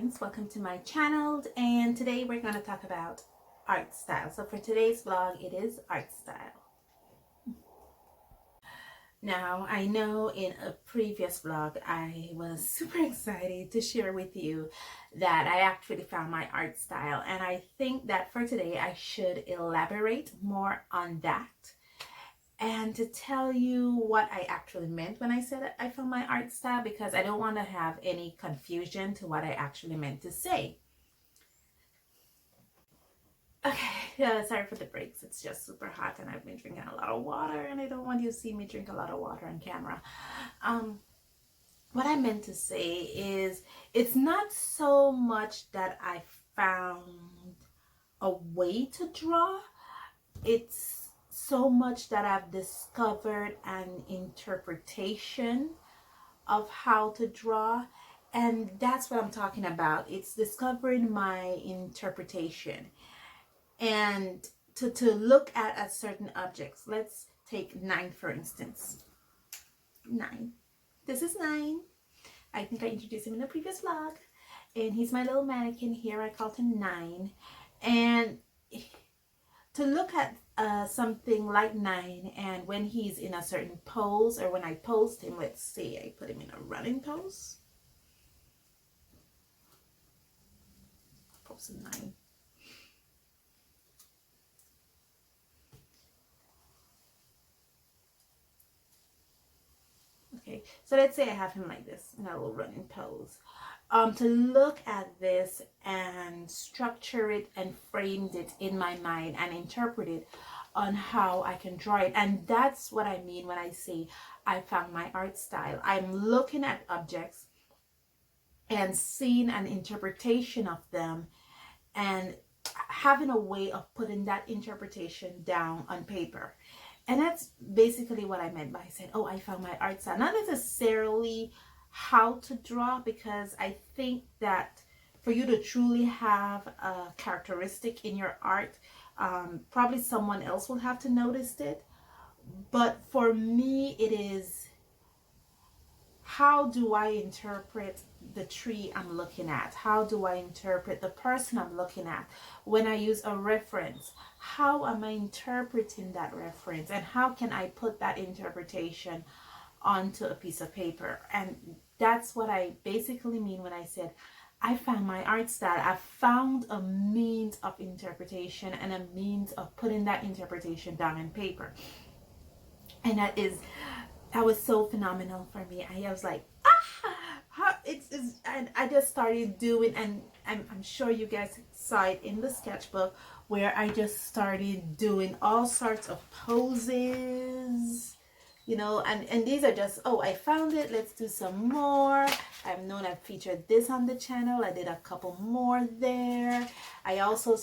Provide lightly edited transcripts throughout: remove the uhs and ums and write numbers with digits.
friends, welcome to my channel, and today we're going to talk about art style. So for today's vlog, it is art style. Now, I know in a previous vlog I was super excited to share with you that I actually found my art style, and I think that for today I should elaborate more on that and to tell you what I actually meant when I said I found my art style, because I don't want to have any confusion to what I actually meant to say. Okay, sorry for the breaks. It's just super hot and I've been drinking a lot of water and I don't want you to see me drink a lot of water on camera. What I meant to say is it's not so much that I found a way to draw. It's so much that I've discovered an interpretation of how to draw, and that's what I'm talking about. It's discovering my interpretation and to look at certain objects. Let's take 9 for instance. 9. This is 9. I think I introduced him in the previous vlog, and he's my little mannequin here. I called him 9, and to look at something like 9, and when he's in a certain pose, or when I posed him, let's say I put him in a running pose. Pose 9. Okay, so let's say I have him like this in a little running pose. To look at this and structure it and frame it in my mind and interpret it on how I can draw it. And that's what I mean when I say I found my art style. I'm looking at objects and seeing an interpretation of them and having a way of putting that interpretation down on paper. And that's basically what I meant by saying, oh, I found my art style. Not necessarily how to draw, because I think that for you to truly have a characteristic in your art, probably someone else will have to notice it. But for me, it is, how do I interpret the tree I'm looking at? How do I interpret the person I'm looking at? When I use a reference, how am I interpreting that reference? And how can I put that interpretation onto a piece of paper? And that's what I basically mean when I said I found my art style. I found a means of interpretation and a means of putting that interpretation down on paper. And that was so phenomenal for me. I was like, and I just started doing, and I'm sure you guys saw it in the sketchbook, where I just started doing all sorts of poses, you know, and these are just, oh, I found it, let's do some more. I've known I've featured this on the channel. I did a couple more there. I also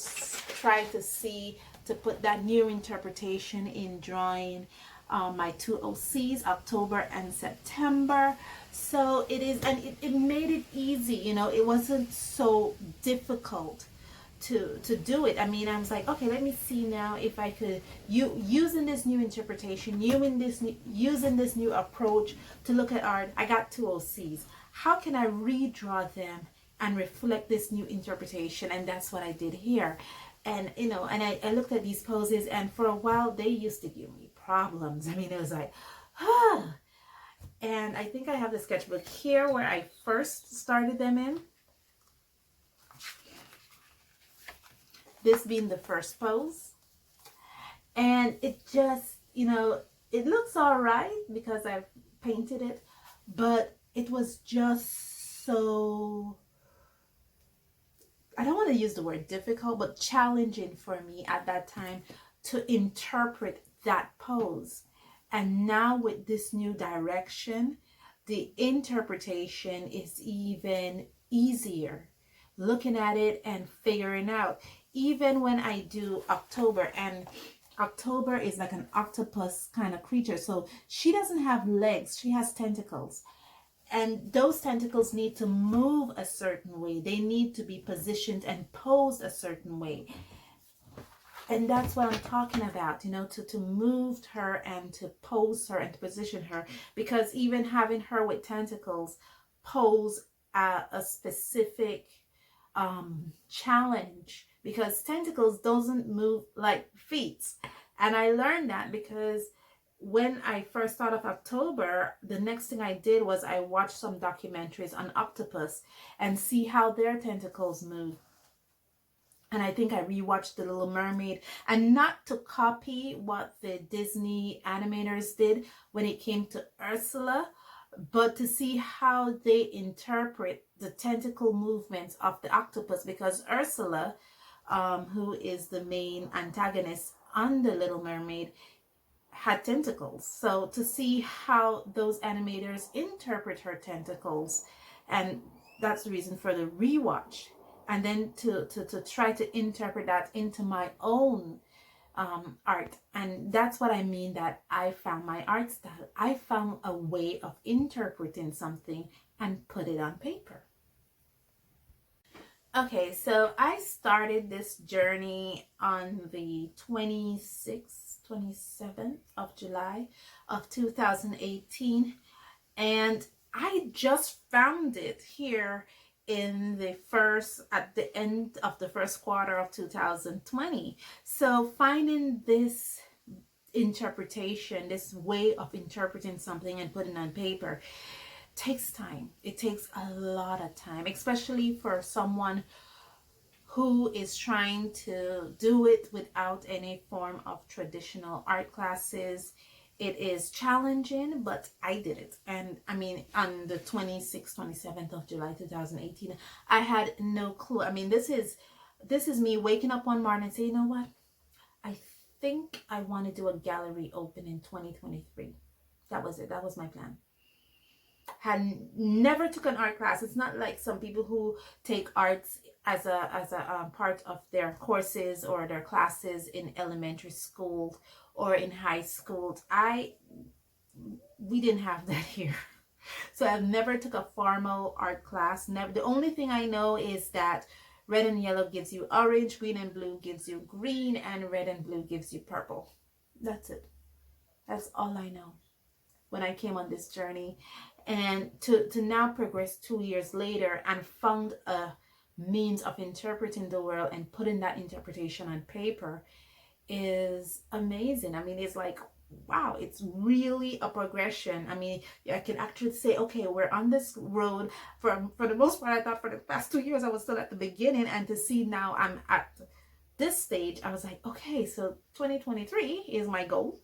tried to put that new interpretation in drawing my 2 OCs, October and September. So it is, and it made it easy, you know. It wasn't so difficult to do it. I mean, I was like, okay, let me see now if I could, using this new interpretation, using this new approach to look at art. I got 2 OCs. How can I redraw them and reflect this new interpretation? And that's what I did here. And you know, and I looked at these poses, and for a while they used to give me problems. I mean, it was like, and I think I have the sketchbook here where I first started them in. This being the first pose, and it just, you know, it looks all right because I've painted it, but it was just so, I don't want to use the word difficult, but challenging for me at that time to interpret that pose. And now with this new direction, the interpretation is even easier. Looking at it and figuring out, even when I do October, and October is like an octopus kind of creature. So she doesn't have legs, she has tentacles. And those tentacles need to move a certain way. They need to be positioned and posed a certain way. And that's what I'm talking about, you know, to move her and to pose her and to position her. Because even having her with tentacles pose a specific challenge, because tentacles doesn't move like feet. And I learned that because when I first thought of October, the next thing I did was I watched some documentaries on octopus and see how their tentacles move. And I think I rewatched The Little Mermaid, and not to copy what the Disney animators did when it came to Ursula, but to see how they interpret the tentacle movements of the octopus, because Ursula, who is the main antagonist on The Little Mermaid, had tentacles. So to see how those animators interpret her tentacles, and that's the reason for the rewatch, and then to try to interpret that into my own art. And that's what I mean, that I found my art style. I found a way of interpreting something and put it on paper. Okay, so I started this journey on the 26th, 27th of July of 2018, and I just found it here in the at the end of the first quarter of 2020. So finding this interpretation, this way of interpreting something and putting it on paper, takes time. It takes a lot of time, especially for someone who is trying to do it without any form of traditional art classes. It is challenging, but I did it. And I mean, on the 26th, 27th of July 2018, I had no clue. I mean, this is me waking up one morning and saying, you know what? I think I want to do a gallery open in 2023. That was it. That was my plan. Had never took an art class. It's not like some people who take arts as a part of their courses or their classes in elementary school or in high school. We didn't have that here. So I've never took a formal art class. Never. The only thing I know is that red and yellow gives you orange, green and blue gives you green, and red and blue gives you purple. That's it. That's all I know when I came on this journey. And to now progress 2 years later and found a means of interpreting the world and putting that interpretation on paper is amazing. I mean, it's like, wow, it's really a progression. I mean, I can actually say, okay, we're on this road. For the most part, I thought for the past 2 years I was still at the beginning, and to see now I'm at this stage, I was like, okay, so 2023 is my goal.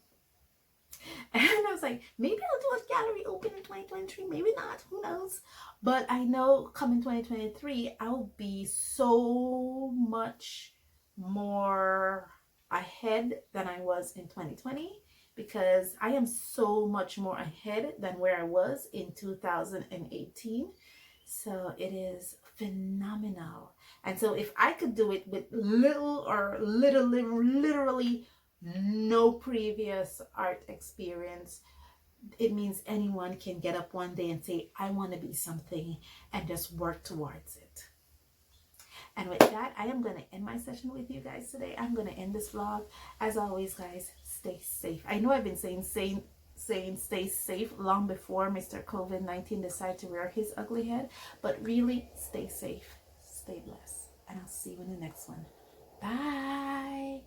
And I was like, maybe I'll do a gallery open in 2023, maybe not, who knows. But I know coming 2023, I'll be so much more ahead than I was in 2020, because I am so much more ahead than where I was in 2018. So it is phenomenal. And so if I could do it with literally no previous art experience, it means anyone can get up one day and say, I want to be something, and just work towards it. And with that, I am going to end my session with you guys today. I'm going to end this vlog. As always, guys, stay safe. I know I've been saying stay safe long before Mr. COVID-19 decided to rear his ugly head, but really, stay safe, stay blessed, and I'll see you in the next one. Bye.